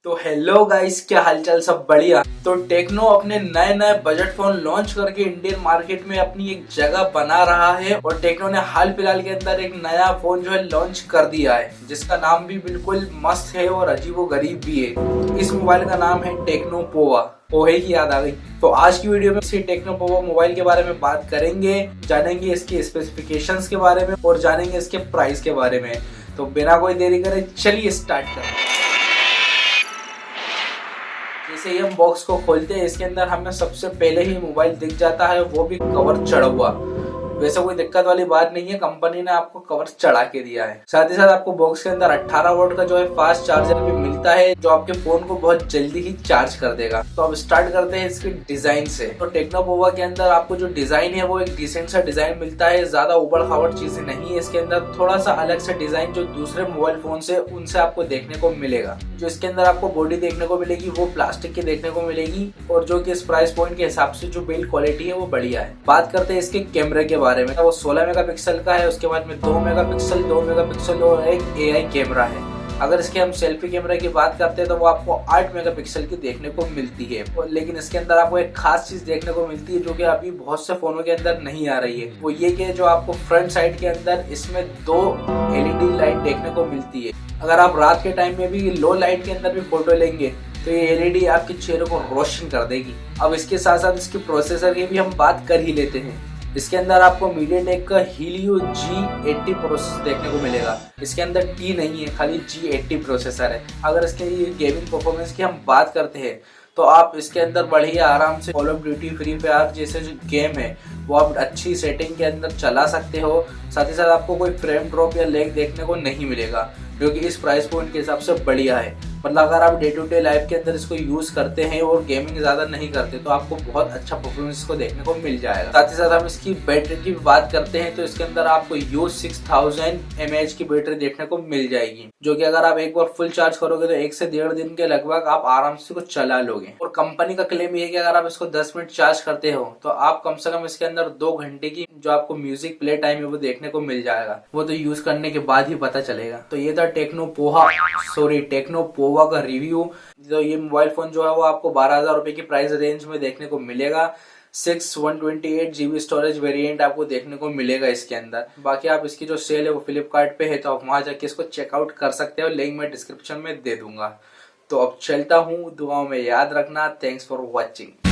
तो hello guys, क्या हालचाल, सब बढ़िया। तो टेक्नो अपने नए नए बजट फोन लॉन्च करके इंडियन मार्केट में अपनी एक जगह बना रहा है। और टेक्नो ने हाल फिलहाल के अंदर एक नया फोन जो है लॉन्च कर दिया है, जिसका नाम भी बिल्कुल मस्त है और अजीबो गरीब भी है। इस मोबाइल का नाम है टेक्नो पोवा। पोहे की याद आ गई। तो आज की वीडियो में इसी टेक्नो पोवा मोबाइल के बारे में बात करेंगे, जानेंगे इसके स्पेसिफिकेशंस के बारे में और जानेंगे इसके प्राइस के बारे में। तो बिना कोई देरी करे चलिए स्टार्ट करते हैं। जैसे ही हम बॉक्स को खोलते हैं, इसके अंदर हमें सबसे पहले ही मोबाइल दिख जाता है, वो भी कवर चढ़ा हुआ। वैसे कोई दिक्कत वाली बात नहीं है, कंपनी ने आपको कवर चढ़ा के दिया है। साथ ही साथ आपको बॉक्स के अंदर 18 वोल्ट का जो है फास्ट चार्जर भी मिलता है, जो आपके फोन को बहुत जल्दी ही चार्ज कर देगा। तो अब स्टार्ट करते हैं इसके डिजाइन से। तो टेक्नो पोवा के अंदर आपको जो डिजाइन है वो एक डिसेंट सा डिजाइन मिलता है, ज्यादा उबड़ खाबड़ चीजें नहीं है इसके अंदर। थोड़ा सा अलग सा डिजाइन जो दूसरे मोबाइल फोन से उनसे आपको देखने को मिलेगा। जो इसके अंदर आपको बॉडी देखने को मिलेगी वो प्लास्टिक की देखने को मिलेगी, और जो कि इस प्राइस पॉइंट के हिसाब से जो बिल्ड क्वालिटी है वो बढ़िया है। बात करते हैं इसके कैमरे के बारे में। वो 16 मेगापिक्सल का है, उसके बाद में 2 मेगापिक्सल और एक एआई कैमरा है। अगर इसके हम सेल्फी कैमरा की बात करते हैं तो वो आपको 8 मेगापिक्सल की देखने को मिलती है। लेकिन इसके अंदर आपको एक खास चीज देखने को मिलती है, जो कि अभी बहुत से फोनों के अंदर नहीं आ रही है। वो ये कि जो आपको फ्रंट साइड के अंदर इसमें 2 एलईडी लाइट देखने को मिलती है। अगर आप रात के टाइम में भी लो लाइट के अंदर भी फोटो लेंगे तो ये एलईडी आपके चेहरे को रोशन कर देगी। अब इसके साथ साथ इसके प्रोसेसर की भी हम बात कर ही लेते हैं। इसके अंदर आपको मीडियाटेक का Helio G80 प्रोसेसर देखने को मिलेगा। इसके अंदर T नहीं है, खाली G80 प्रोसेसर है। अगर इसके गेमिंग परफॉर्मेंस की हम बात करते हैं तो आप इसके अंदर बढ़िया आराम से call of duty, free fire जैसे जो गेम है वो आप अच्छी सेटिंग के अंदर चला सकते हो। साथ ही साथ आपको कोई फ्रेम ड्रॉप या लैग देखने को नहीं मिलेगा, जो कि इस प्राइस पॉइंट के हिसाब से बढ़िया है। मतलब अगर आप डे टू डे लाइफ के अंदर इसको यूज करते हैं और गेमिंग ज्यादा नहीं करते तो आपको बहुत अच्छा परफॉर्मेंस इसको देखने को मिल जाएगा। साथ ही साथ हम इसकी बैटरी की बात करते हैं तो इसके अंदर आपको U6000 mAh की बैटरी देखने को मिल जाएगी, जो कि अगर आप एक बार फुल चार्ज करोगे तो 1 से 1.5 दिन के लगभग आप आराम से इसको चला लोगे। और कंपनी का क्लेम ये है कि अगर आप इसको 10 मिनट चार्ज करते हो तो आप कम से कम इसके अंदर 2 घंटे की जो आपको म्यूजिक प्ले टाइम है वो देखने को मिल जाएगा। वो तो यूज करने के बाद ही पता चलेगा। तो ये था टेक्नो पोवा का रिव्यू। तो ये मोबाइल फोन जो है वो आपको 12,000 रुपए की प्राइस रेंज में देखने को मिलेगा। 128 GB स्टोरेज वेरिएंट आपको देखने को मिलेगा इसके अंदर। बाकी आप इसकी जो सेल है वो फ्लिपकार्ट पे है, तो आप वहां जाके इसको चेकआउट कर सकते हो। लिंक मैं डिस्क्रिप्शन में दे दूंगा। तो अब चलता हूँ, दुआओं में याद रखना। Thanks for watching.